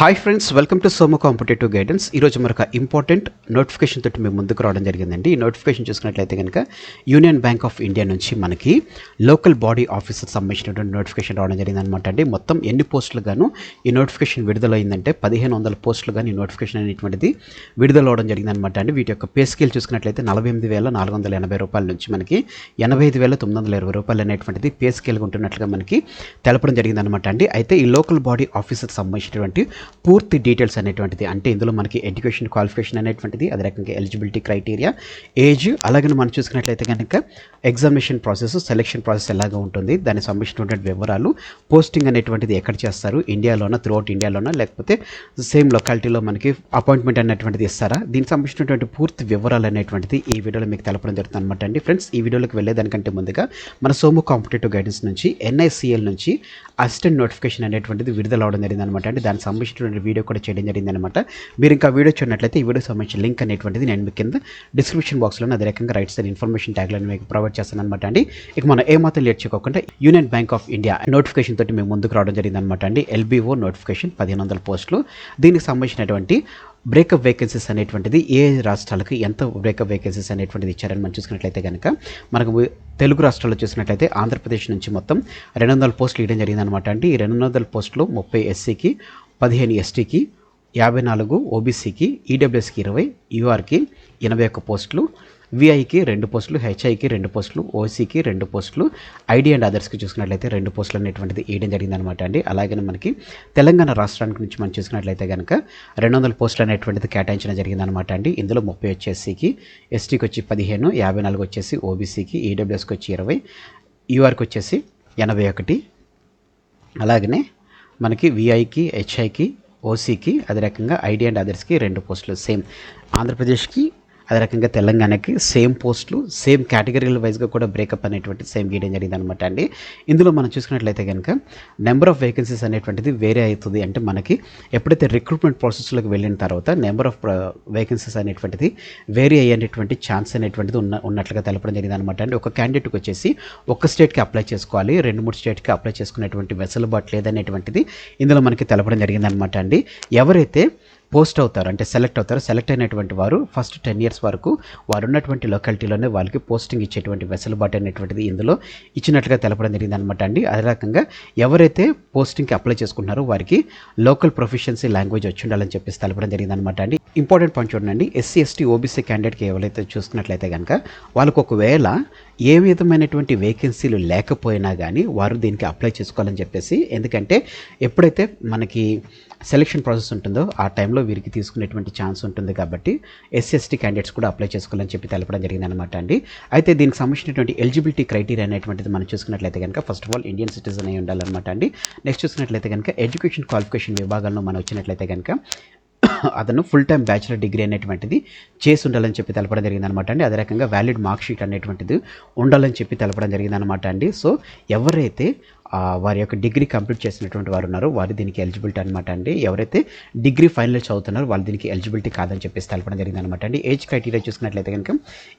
Hi friends, welcome to Somu competitive guidance. ఈరోజు మరొక important notification తోటి మేము ముందుకు రావడం జరిగిందండి. ఈ నోటిఫికేషన్ చూసుకున్నట్లయితే కనుక యూనియన్ బ్యాంక్ ఆఫ్ ఇండియా నుంచి మనకి లోకల్ బాడీ ఆఫీసర్ సంబంధించినటువంటి నోటిఫికేషన్ రావడం జరిగింది అనమాట అండి. మొత్తం ఎన్ని పోస్టులు గాను ఈ నోటిఫికేషన్ విడుదలైందంటే 1500 పోస్టులు కానీ ఈ నోటిఫికేషన్ అనేటువంటిది విడుదల అవడం జరిగింది అనమాట అండి. వీటి యొక్క పే స్కేల్ చూసుకున్నట్లయితే 48,480 రూపాయల నుంచి మనకి 85,920 రూపాయలు అనేటువంటిది పే స్కేల్గా ఉంటున్నట్లుగా మనకి తెలపడం జరిగింది అనమాట అండి. అయితే ఈ లోకల్ బాడీ ఆఫీసర్ సంబంధించినటువంటి పూర్తి డీటెయిల్స్ అనేటువంటిది అంటే ఇందులో మనకి ఎడ్యుకేషన్ క్వాలిఫికేషన్ అనేటువంటిది, అదే రకంగా ఎలిజిబిలిటీ క్రైటీరియా, ఏజ్, అలాగే మనం చూసుకున్నట్లయితే కనుక ఎగ్జామినేషన్ ప్రాసెస్, సెలెక్షన్ ప్రాసెస్ ఎలాగా ఉంటుంది, దానికి సంబంధించినటువంటి వివరాలు, పోస్టింగ్ అనేటువంటిది ఎక్కడ చేస్తారు, ఇండియాలోనా, త్రూఅవుట్ ఇండియాలోనా, లేకపోతే సేమ్ లొకాలిటీలో మనకి అపాయింట్మెంట్ అనేటువంటిది ఇస్తారా, దీనికి సంబంధించినటువంటి పూర్తి వివరాలు అనేటువంటిది ఈ వీడియోలో మీకు తెలపడం జరుగుతుంది అనమాట అండి. ఫ్రెండ్స్, ఈ వీడియోలోకి వెళ్ళేదానికంటే ముందుగా మన సోము కాంపిటేటివ్ గైడెన్స్ నుంచి NICL నుంచి అసిస్టెంట్ నోటిఫికేషన్ అనేటువంటిది విడుదల అవడం జరిగింది అనమాట అండి. దానికి సంబంధించినటువంటి వీడియో కూడా చేయడం జరిగింది అనమాట. మీరు ఇంకా వీడియో చూడనట్లయితే ఈ వీడియో సంబంధించిన లింక్ అనేటువంటిది నేను మీకు కింద డిస్క్రిప్షన్ బాక్స్లో అదే రకంగా రైట్ సైడ్ ఇన్ఫర్మేషన్ ట్యాగ్లో మీకు ప్రొవైడ్ చేస్తాను అనమాట అండి. ఇక మనం ఏమాత్రం లేట్ చేయకుండా union bank of India notification తోటి మేము ముందుకు రావడం జరిగింది అనమాట అండి. LBO నోటిఫికేషన్ 1500 పోస్టులు. దీనికి సంబంధించినటువంటి బ్రేకప్ వేకెన్సీస్ అనేటువంటిది ఏ రాష్ట్రాలకు ఎంత బ్రేకప్ వేకెన్సీస్ అనేటువంటిది ఇచ్చారని మనం చూసుకున్నట్లయితే కనుక మనకు తెలుగు రాష్ట్రాల్లో చూసినట్లయితే ఆంధ్రప్రదేశ్ నుంచి మొత్తం 200 పోస్టులు ఇవ్వడం జరిగింది అనమాట అండి. ఈ 200 పోస్టులు 30 SCకి, 15 STకి, 54 OBCకి, EWSకి 20, URకి 81 పోస్టులు, VIకి 2 పోస్టులు, HIకి 2 పోస్టులు, OCకి 2 పోస్టులు, ID అండ్ అదర్స్కి చూసుకున్నట్లయితే 2 పోస్టులు అనేటువంటిది వేయడం జరిగింది అనమాట అండి. అలాగే మనకి తెలంగాణ రాష్ట్రానికి నుంచి మనం చూసుకున్నట్లయితే కనుక 200 పోస్టులు అనేటువంటిది కేటాయించడం జరిగింది అనమాట అండి. ఇందులో 30 వచ్చి SCకి, STకి వచ్చి 15, 54 వచ్చేసి OBCకి, EWSకి వచ్చి 20, URకి వచ్చేసి 81, అలాగనే మనకి VIకి, HIకి, OCకి, అదే రకంగా ID అండ్ అదర్స్కి 2 పోస్టులు. సేమ్ ఆంధ్రప్రదేశ్కి అదే రకంగా తెలంగాణకి సేమ్ పోస్టులు, సేమ్ కేటగిరీల వైజ్గా కూడా బ్రేకప్ అనేటువంటి సేమ్ గీయడం జరిగింది అనమాట అండి. ఇందులో మనం చూసుకున్నట్లయితే కనుక నెంబర్ ఆఫ్ వేకెన్సీస్ అనేటువంటిది వేరే అవుతుంది. అంటే మనకి ఎప్పుడైతే రిక్రూట్మెంట్ ప్రాసెస్లోకి వెళ్ళిన తర్వాత నెంబర్ ఆఫ్ వేకెన్సీస్ అనేటువంటిది వేరీ అయ్యేటువంటి ఛాన్స్ అనేటువంటిది ఉన్నట్లుగా తెలపడం జరిగింది అనమాట అండి. ఒక క్యాండిడేట్కి వచ్చేసి ఒక స్టేట్కి అప్లై చేసుకోవాలి, 2-3 స్టేట్కి అప్లై చేసుకునేటువంటి వెసులుబాటు లేదనేటువంటిది ఇందులో మనకి తెలపడం జరిగింది అనమాట అండి. ఎవరైతే పోస్ట్ అవుతారు అంటే సెలెక్ట్ అయినటువంటి వారు ఫస్ట్ 10 years వరకు వారు ఉన్నటువంటి లొకాలిటీలోనే వాళ్ళకి పోస్టింగ్ ఇచ్చేటువంటి వెసులుబాటు అనేటువంటిది ఇందులో ఇచ్చినట్లుగా తెలపడం జరిగింది అనమాట అండి. అదే రకంగా ఎవరైతే పోస్టింగ్కి అప్లై చేసుకుంటున్నారో వారికి లోకల్ ప్రొఫిషియన్సీ లాంగ్వేజ్ వచ్చి ఉండాలని చెప్పేసి తెలపడం జరిగింది అనమాట అండి. ఇంపార్టెంట్ పాయింట్ చూడండి, SC, ST, OBC క్యాండిడేట్కి ఎవరైతే చూసుకున్నట్లయితే కనుక వాళ్ళకు ఒకవేళ ఏ విధమైనటువంటి వేకెన్సీలు లేకపోయినా కానీ వారు దీనికి అప్లై చేసుకోవాలని చెప్పేసి, ఎందుకంటే ఎప్పుడైతే మనకి సెలెక్షన్ ప్రాసెస్ ఉంటుందో ఆ టైంలో వీరికి తీసుకునేటువంటి ఛాన్స్ ఉంటుంది కాబట్టి SC, ST క్యాండిడేట్స్ కూడా అప్లై చేసుకోవాలని చెప్పి తెలపడం జరిగింది అనమాట అండి. అయితే దీనికి సంబంధించినటువంటి ఎలిజిబిలిటీ క్రైటీరియా అనేటువంటిది మనం చూసుకున్నట్లయితే కనుక first of all Indian citizen అయి ఉండాలన్నమాట అండి. నెక్స్ట్ చూసుకున్నట్లయితే కనుక ఎడ్యుకేషన్ క్వాలిఫికేషన్ విభాగంలో మనం వచ్చినట్లయితే కనుక అతను ఫుల్ టైం బ్యాచిలర్ డిగ్రీ అనేటువంటిది చేసి ఉండాలని చెప్పి తెలపడం జరిగింది అనమాట అండి. అదే రకంగా వ్యాలిడ్ మార్క్ షీట్ అనేటువంటిది ఉండాలని చెప్పి తెలపడం జరిగింది అనమాట అండి. సో ఎవరైతే వారి యొక్క డిగ్రీ కంప్లీట్ చేసినటువంటి వారు ఉన్నారో వారు దీనికి ఎలిజిబిలిటీ అనమాట అండి. ఎవరైతే డిగ్రీ ఫైనల్ ఇయర్ చదువుతున్నారో వాళ్ళు దీనికి ఎలిజిబిలిటీ కాదని చెప్పేసి తెలపడం జరిగింది అనమాట అండి. ఏజ్ క్రైటీరియా చూసుకున్నట్లయితే కనుక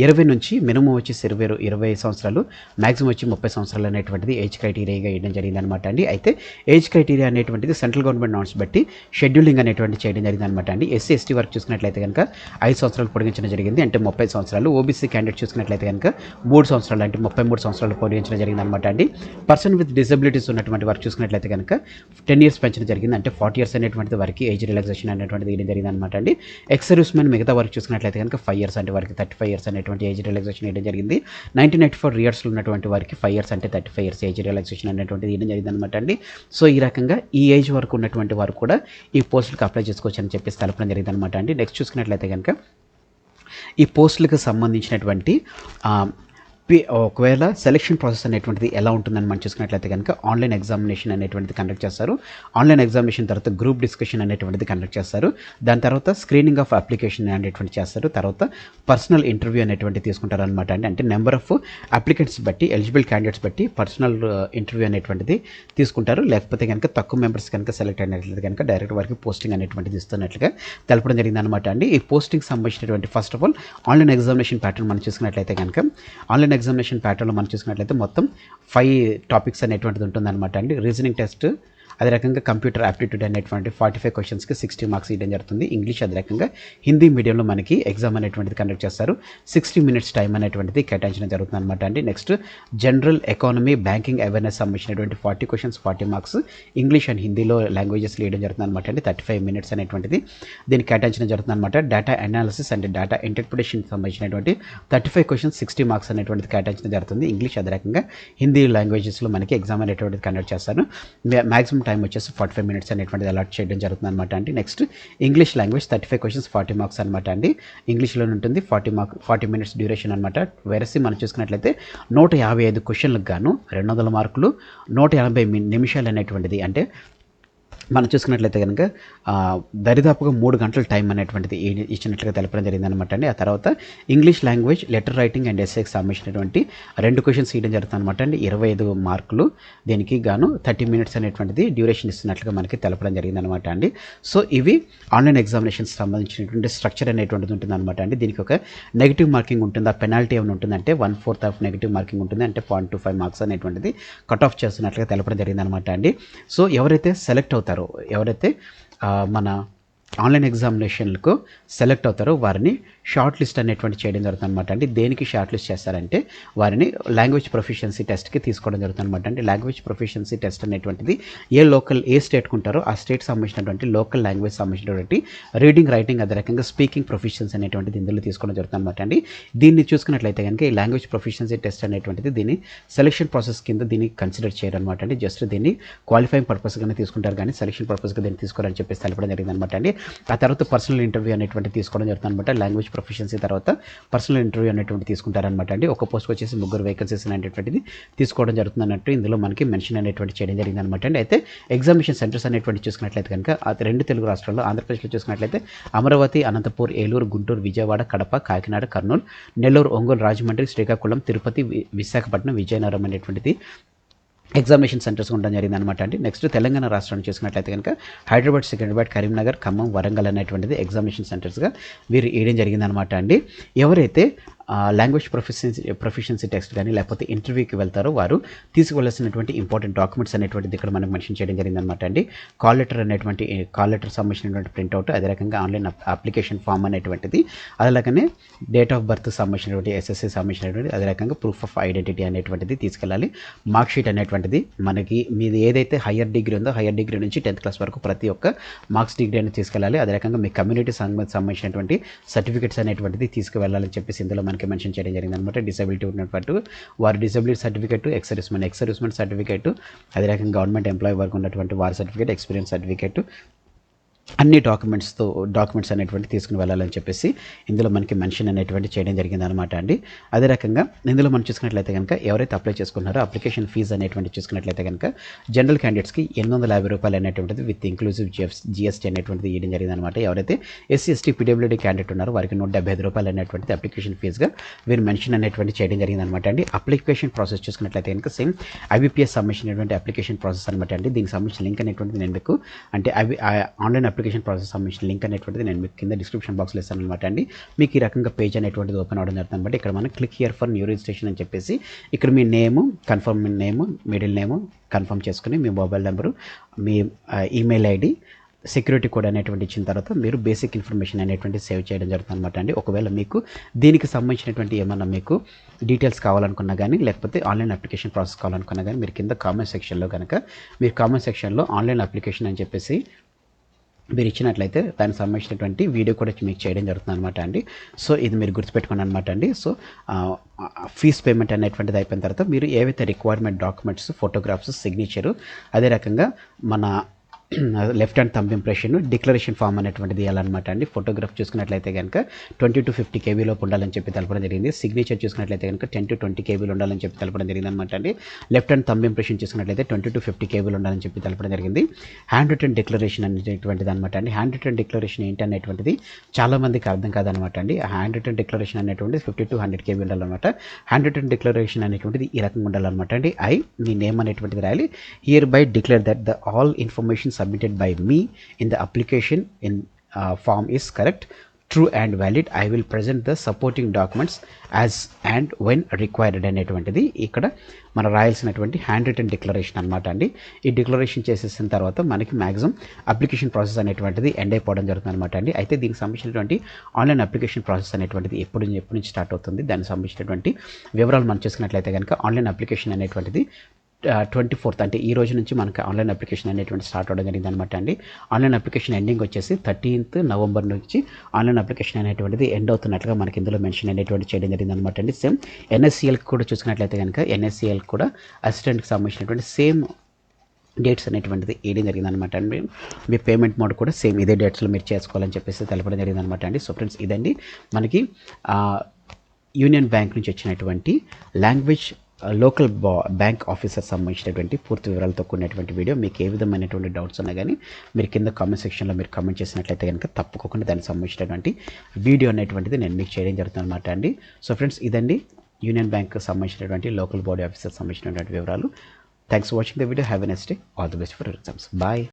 20 నుంచి మినిమం వచ్చి 20 సంవత్సరాలు, మ్యాక్సిమం వచ్చి 30 సంవత్సరాలు అనేటువంటిది ఏజ్ క్రైటీరియాగా వేయడం జరిగింది అనమాట అండి. అయితే ఏజ్ క్రైటీరియా అనేటువంటిది సెంట్రల్ గవర్నమెంట్ నామ్స్ బట్టి షెడ్యూలింగ్ అనేటువంటి చేయడం జరిగింది అనమాట అండి. SC, ST వరకు చూసుకున్నట్లయితే కనుక 5 సంవత్సరాలు పొడిగించడం జరిగింది, అంటే 30 సంవత్సరాలు. OBC క్యాండిడేట్ చూసుకున్నట్లయితే కనుక 3 సంవత్సరాలు, అంటే 33 సంవత్సరాలు పొడిగించడం జరిగింది అనమాట అండి. పర్సన్ విత్ డిసబిలిటీస్ ఉన్నటువంటి వారికి చూసుకున్నట్లయితే కనుక 10 years పెంచడం జరిగింది, అంటే 40 years అనేటువంటిది వారికి ఏజ్ రిలాక్సేషన్ అనేటువంటిది వేయడం జరిగింది అనమాట అండి. ఎక్స్ సర్వీస్ మెన్ మిగతా వారికి చూసుకున్నట్లయితే కనుక 5 years, అంటే వారికి 35 years అనేటువంటి ఏజ్ రిలాక్సేషన్ వేయడం జరిగింది. 1994 yearsలో ఉన్నటువంటి వారికి 5 years, అంటే 35 years ఏజ్ రిలాక్సేషన్ అనేటువంటిది వేయడం జరిగింది అనమాట అండి. సో ఈ రకంగా ఈ ఏజ్ వరకు ఉన్నటువంటి వారు కూడా ఈ పోస్టులకు అప్లై చేసుకోవచ్చు అని చెప్పేసి తెలపడం జరిగింది అనమాట అండి. నెక్స్ట్ చూసుకున్నట్లయితే కనుక ఈ పోస్టులకు సంబంధించినటువంటి ఒకవేళ సెలెక్షన్ ప్రాసెస్ అనేటువంటిది ఎలా ఉంటుందని మనం చూసుకున్నట్లయితే కనుక ఆన్లైన్ ఎగ్జామినేషన్ అనేటువంటిది కండక్ట్ చేస్తారు. ఆన్లైన్ ఎగ్జామినేషన్ తర్వాత గ్రూప్ డిస్కషన్ అనేటువంటిది కండక్ట్ చేస్తారు. దాని తర్వాత స్క్రీనింగ్ ఆఫ్ అప్లికేషన్ అనేటువంటి చేస్తారు. తర్వాత పర్సనల్ ఇంటర్వ్యూ అనేటువంటి తీసుకుంటారు అనమాట అండి. అంటే నెంబర్ ఆఫ్ అప్లికెంట్స్ బట్టి, ఎలిజిబుల్ క్యాండిడేట్స్ బట్టి పర్సనల్ ఇంటర్వ్యూ అనేటువంటిది తీసుకుంటారు. లేకపోతే కనుక తక్కువ మెంబర్స్ కనుక సెలెక్ట్ అయినట్లయితే కనుక డైరెక్ట్ వారికి పోస్టింగ్ అనేటువంటిది ఇస్తున్నట్లుగా తెలపడం జరిగింది అనమాట అండి. ఈ పోస్టింగ్ సంబంధించినటువంటి first of all online examination pattern మనం చూసుకున్నట్లయితే కనుక ఆన్లైన్ ఎగ్జామినేషన్ ప్యాటర్న్లో మనం చూసుకున్నట్లయితే మొత్తం 5 టాపిక్స్ అనేటువంటిది ఉంటుందన్నమాట అండి. రీజనింగ్ టెస్ట్, అదే రకంగా కంప్యూటర్ యాప్టిట్యూడ్ అనేటువంటి 45 క్వశ్చన్స్కి 60 మార్క్స్ ఇవ్వడం జరుగుతుంది. ఇంగ్లీష్ అదే రకంగా హిందీ మీడియంలో మనకి ఎగ్జామ్ అనేటువంటిది కండక్ట్ చేస్తారు. 60 మినిట్స్ టైం అనేటువంటిది కేటాయించడం జరుగుతుంది అనమాట అండి. Next general economy banking awareness సంబంధించినటువంటి 40 క్వశ్చన్స్ 40 మార్క్స్ ఇంగ్లీష్ అండ్ హిందీలో లాంగ్వేజెస్ వేయడం జరుగుతుంది అనమాట అండి. 35 మినిట్స్ అనేటువంటిది దీనికి కేటాయించడం జరుగుతుంది అనమాట. Data analysis and data interpretation సంబంధించినటువంటి 35 క్వశ్చన్స్ 60 మార్క్స్ అనేటువంటిది కేటాయించడం జరుగుతుంది. ఇంగ్లీష్ అదే రకంగా హిందీ లాంగ్వేజెస్లో మనకి ఎగ్జామ్ అనేటువంటిది కండక్ట్ చేస్తారు. మ్యాక్సిమం టైం వచ్చేసి 45 మినిట్స్ అనేటువంటిది అలాట్ చేయడం జరుగుతుంది అనమాట అండి. Next English language 35 questions 40 marks అనమాట అండి. ఇంగ్లీష్లో ఉంటుంది 40 మినిట్స్ డ్యూరేషన్ అనమాట. వెరసి మనం చూసుకున్నట్లయితే 155 క్వశ్చన్లకు గాను 200 మార్కులు 180 నిమిషాలు అనేటువంటిది, అంటే మనం చూసుకున్నట్లయితే కనుక దరిదాపుగా 3 గంటల టైం అనేటువంటిది ఇచ్చినట్లుగా తెలపడం జరిగిందనమాట అండి. ఆ తర్వాత English language letter writing and ఎస్సేకి సంబంధించినటువంటి 2 క్వశ్చన్స్ ఇవ్వడం జరుగుతుంది అనమాట అండి. 25 మార్కులు దీనికి గాను 30 మినిట్స్ అనేటువంటిది డ్యూరేషన్ ఇస్తున్నట్లుగా మనకి తెలపడం జరిగిందనమాట అండి. సో ఇవి ఆన్లైన్ ఎగ్జామినేషన్స్ సంబంధించినటువంటి స్ట్రక్చర్ అనేటువంటిది ఉంటుందన్నమాట అండి. దీనికి ఒక నెగిటివ్ మార్కింగ్ ఉంటుందా, పెనాల్టీ ఏమైనా ఉంటుందంటే 1/4 ఆఫ్ నెగిటివ్ మార్కింగ్ ఉంటుంది, అంటే 0.25 మార్క్స్ అనేటువంటిది కట్ ఆఫ్ చేస్తున్నట్లుగా తెలపడం జరిగిందనమాట అండి. సో ఎవరైతే సెలెక్ట్ అవుతారో, ఎవరైతే మన ఆన్లైన్ ఎగ్జామినేషన్లకు సెలెక్ట్ అవుతారో వారిని షార్ట్ లిస్ట్ అనేటువంటి చేయడం జరుగుతుంది అనమాట అండి. దేనికి షార్ట్ లిస్ట్ చేస్తారంటే వారిని లాంగ్వేజ్ ప్రొఫిషియన్సీ టెస్ట్కి తీసుకోవడం జరుగుతుంది అనమాట అండి. లాంగ్వేజ్ ప్రొఫిషియన్సీ టెస్ట్ అనేటువంటిది ఏ స్టేట్కి ఉంటారో ఆ స్టేట్ సంబంధించినటువంటి లోకల్ లాంగ్వేజ్ సంబంధించినటువంటి రీడింగ్ రైటింగ్ అదే రకంగా స్పీకింగ్ ప్రొఫిషియన్సీ అనేటువంటిది ఇందులో తీసుకోవడం జరుగుతుంది అనమాట అండి. దీన్ని చూసుకున్నట్లయితే కనుక ఈ లాంగ్వేజ్ ప్రొఫిషియన్సీ టెస్ట్ అనేటువంటిది దీన్ని సెలక్షన్ ప్రాసెస్ కింద దీన్ని కన్సిడర్ చేయరు అనమాట అండి. జస్ట్ దీన్ని క్వాలిఫైయింగ్ పర్పస్గానే తీసుకుంటారు, కానీ సెలక్షన్ పర్పస్గా దీన్ని తీసుకోవాలని చెప్పేసి తెలపడం జరిగింది అనమాట అండి. ఆ తర్వాత పర్సనల్ ఇంటర్వ్యూ అనేటువంటి తీసుకోవడం జరుగుతుంది అనమాట. లాంగ్వేజ్ ప్రొఫిషియన్సీ తర్వాత పర్సనల్ ఇంటర్వ్యూ అనేటువంటి తీసుకుంటారనమాట అండి. ఒక పోస్ట్కి వచ్చేసి 3 వేకెన్సీస్ అనేటువంటిది తీసుకోవడం జరుగుతుంది అన్నట్టు ఇందులో మనకి మెన్షన్ అనేటువంటి చేయడం జరిగింది అనమాట అండి. అయితే ఎగ్జామినేషన్ సెంటర్స్ అనేటువంటి చూసుకున్నట్లయితే కనుక 2 తెలుగు రాష్ట్రాల్లో ఆంధ్రప్రదేశ్లో చూసుకున్నట్లయితే అమరావతి, అనంతపూర్, ఏలూరు, గుంటూరు, విజయవాడ, కడప, కాకినాడ, కర్నూలు, నెల్లూరు, ఒంగోలు, రాజమండ్రి, శ్రీకాకుళం, తిరుపతి, విశాఖపట్నం, విజయనగరం అనేటువంటిది ఎగ్జామినేషన్ సెంటర్స్ ఉండడం జరిగింది అనమాట అండి. నెక్స్ట్ తెలంగాణ రాష్ట్రాన్ని చూసుకున్నట్లయితే కనుక హైదరాబాద్, సికింద్రాబాద్, కరీంనగర్, ఖమ్మం, వరంగల్ అనేటువంటిది ఎగ్జామినేషన్ సెంటర్స్గా వీరు వేయడం జరిగింది అనమాట అండి. ఎవరైతే లాంగ్వేజ్ ప్రొఫిషియన్సీ టెస్ట్ కానీ లేకపోతే ఇంటర్వ్యూకి వెళ్తారో వారు తీసుకువెళ్ళాల్సినటువంటి ఇంపార్టెంట్ డాక్యుమెంట్స్ అనేటువంటిది ఇక్కడ మనకు మెన్షన్ చేయడం జరిగింది అనమాట అండి. కాల్ లెటర్ సంబంధించినటువంటి ప్రింట్అవుట్, అదే రకంగా ఆన్లైన్ అప్లికేషన్ ఫామ్ అనేటువంటిది, అలాగనే డేట్ ఆఫ్ బర్త్ సంబంధించినటువంటి ఎస్ఎస్సి సంబంధించినటువంటి, అదే రకంగా ప్రూఫ్ ఆఫ్ ఐడెంటిటీ అనేటువంటిది తీసుకెళ్ళాలి. మార్క్ షీట్ అనేటువంటిది మనకి మీది ఏదైతే హయ్యర్ డిగ్రీ ఉందో హయ్యర్ డిగ్రీ నుంచి 10th క్లాస్ వరకు ప్రతి ఒక్క మార్క్స్ డిగ్రీ అనేది తీసుకెళ్ళాలి. అదే రకంగా మీ కమ్యూనిటీ సంబంధించినటువంటి సర్టిఫికేట్స్ అనేటువంటిది తీసుకువెళ్ళాలని చెప్పేసి ఇందులో మనకి మెన్షన్ చేయడం జరిగింది అనమాట. డిసబిలిటీ ఉన్నటువంటి వారి disability certificate, ex servicemen certificate, అదే రకంగా గవర్నమెంట్ ఎంప్లాయీ వరకు ఉన్నటువంటి వారి సర్టిఫికేట్, ఎక్స్పీరియన్స్ సర్టిఫికేట్, అన్ని డాక్యుమెంట్స్ అనేటువంటి తీసుకుని వెళ్ళాలని చెప్పేసి ఇందులో మనకి మెన్షన్ అనేటువంటి చేయడం జరిగింది అనమాట అండి. అదే రకంగా ఇందులో మనం చూసుకున్నట్లయితే కనుక ఎవరైతే అప్లై చేసుకున్నారో అప్లికేషన్ ఫీజు అనేటువంటి చూసుకున్నట్లయితే కనుక జనరల్ క్యాండిడేట్స్కి 850 రూపాయలు అనేటువంటిది విత్ ఇంక్లూజివ్ జిఎస్టీ అనేటువంటిది ఇవ్వడం జరిగింది అనమాట. ఎవరైతే ఎస్సీ ఎస్టీ పీడబ్ల్యూడీ క్యాండిడేట్ ఉన్నారో వారికి 175 రూపాయలు అనేటువంటిది అప్లికేషన్ ఫీజుగా వీరు మెన్షన్ అనేటువంటి చేయడం జరిగింది అనమాట అండి. అప్లికేషన్ ప్రాసెస్ చూసుకున్నట్లయితే కనుక సేమ్ ఐబీపీఎస్ సంబంధించినటువంటి అప్లికేషన్ ప్రాసెస్ అనమాట అండి. దీనికి సంబంధించిన లింక్ అనేటువంటిది నేను మీకు అంటే ఆన్లైన్ అప్లికేషన్ ప్రాసెస్ సంబంధించిన లింక్ అనేటువంటిది నేను మీకు కింద డిస్క్రిప్షన్ బాక్స్లో ఇస్తాను అనమాట అండి. మీకు ఈ రకంగా పేజ్ అనేటువంటిది ఓపెన్ అవడం జరుగుతుంది అనమాట. ఇక్కడ మనం click here for new registration అని చెప్పేసి ఇక్కడ మీ నేము కన్ఫర్మ్ నేము, మిడిల్ నేము కన్ఫర్మ్ చేసుకుని మీ మొబైల్ నెంబరు, మీ ఈమెయిల్ ఐడి, సెక్యూరిటీ కోడ్ అనేటువంటి ఇచ్చిన తర్వాత మీరు బేసిక్ ఇన్ఫర్మేషన్ అనేటువంటి సేవ్ చేయడం జరుగుతుంది అనమాట అండి. ఒకవేళ మీకు దీనికి సంబంధించినటువంటి ఏమన్నా మీకు డీటెయిల్స్ కావాలనుకున్నా కానీ లేకపోతే ఆన్లైన్ అప్లికేషన్ ప్రాసెస్ కావాలనుకున్నా కానీ మీరు కింద కామెంట్ సెక్షన్లో కనుక మీరు కామెంట్ సెక్షన్లో ఆన్లైన్ అప్లికేషన్ అని చెప్పేసి మీరు ఇచ్చినట్లయితే దానికి సంబంధించినటువంటి వీడియో కూడా మీకు చేయడం జరుగుతుంది అనమాట అండి. సో ఇది మీరు గుర్తుపెట్టుకోండి అనమాట అండి. సో ఫీజ్ పేమెంట్ అనేటువంటిది అయిపోయిన తర్వాత మీరు ఏవైతే రిక్వైర్మెంట్ డాక్యుమెంట్స్, ఫోటోగ్రాఫ్స్, సిగ్నేచరు, అదే రకంగా మన left hand thumb impression, declaration form అనేటువంటిది ఇవ్వాలన్నమాట అండి. ఫోటోగ్రాఫ్ చూసుకున్నట్లయితే కనుక 20 to 50 కేబీలో ఉండాలని చెప్పి తెలపడం జరిగింది. సిగ్నేచర్ చూసుకున్నట్లయితే కనుక 10 to 20 కేబీలు ఉండాలని చెప్పి తెలపడం జరిగింది అనమాట అండి. లెఫ్ట్ హ్యాండ్ థంబ్ ఇంప్రెషన్ చూసుకున్నట్లయితే 20 to 50 కేబీలు ఉండాలని చెప్పి తెలపడం జరిగింది. హ్యాండ్ రిటన్ డిక్లరేషన్ అనేటువంటిది అనమాట అండి. హ్యాండ్ రిటన్ డిక్లరేషన్ ఏంటి అనేటువంటిది చాలా మందికి అర్థం కాదనమాట అండి. హ్యాండ్ రిటన్ డిక్లరేషన్ అనేటువంటిది 50 to 100 కేబీ ఉండాలన్నమాట. హ్యాండ్ రిటన్ డిక్లరేషన్ అనేటువంటిది ఈ రకంగా ఉండాలన్నమాట అండి. మీ నేమ్ అనేటువంటిది రాయాలి. Here by declare that the all information submitted by me in the application in form is correct. True and valid. I will present the supporting documents as and when required అనేటువంటిది ఇక్కడ మనం రాయాల్సినటువంటి hand return declaration అనమాట అండి. ఈ declaration చేసేసిన తర్వాత మనకి maximum application process అనేటువంటిది ఎండ్ అయిపోవడం జరుగుతుంది అనమాట అండి. అయితే దీనికి సంబంధించినటువంటి ఆన్లైన్ అప్లికేషన్ ప్రాసెస్ అనేటువంటిది ఎప్పటి నుంచి స్టార్ట్ అవుతుంది, దానికి సంబంధించినటువంటి వివరాలు మనం చూసుకున్నట్లయితే కనుక ఆన్లైన్ అప్లికేషన్ అనేటువంటిది 24th అంటే ఈ రోజు నుంచి మనకి ఆన్లైన్ అప్లికేషన్ అనేటువంటి స్టార్ట్ అవ్వడం జరిగింది అనమాట అండి. ఆన్లైన్ అప్లికేషన్ ఎండింగ్ వచ్చేసి 13th November నుంచి ఆన్లైన్ అప్లికేషన్ అనేటువంటిది ఎండ్ అవుతున్నట్లుగా మనకి ఇందులో మెన్షన్ అనేటువంటి చేయడం జరిగింది అనమాట అండి. సేమ్ ఎన్ఎస్సిఎల్కి కూడా చూసుకున్నట్లయితే కనుక ఎన్ఎస్సిఎల్ కూడా అసిస్టెంట్కి సంబంధించినటువంటి సేమ్ డేట్స్ అనేటువంటిది వేయడం జరిగింది అనమాట అండి. మీ పేమెంట్ మోడ్ కూడా సేమ్ ఇదే డేట్స్లో మీరు చేసుకోవాలని చెప్పేసి తెలపడం జరిగింది అనమాట అండి. సో ఫ్రెండ్స్, ఇదండి మనకి యూనియన్ బ్యాంక్ నుంచి వచ్చినటువంటి లాంగ్వేజ్ లోకల్ బ్యాంక్ ఆఫీసర్ సంబంధించినటువంటి పూర్తి వివరాలతో కూడినటువంటి వీడియో. మీకు ఏ విధమైనటువంటి డౌట్స్ ఉన్నా కానీ మీరు కింద కామెంట్ సెక్షన్లో మీరు కామెంట్ చేసినట్లయితే కనుక తప్పకుండా దానికి సంబంధించినటువంటి వీడియో అనేటువంటిది నేను మీకు చేయడం జరుగుతుంది అనమాట అండి. సో ఫ్రెండ్స్, ఇదండి యూనియన్ బ్యాంక్ సంబంధించినటువంటి లోకల్ బాడీ ఆఫీసర్ సంబంధించినటువంటి వివరాలు. Thanks for watching the video. Have a nice day. All the best for exams. Bye.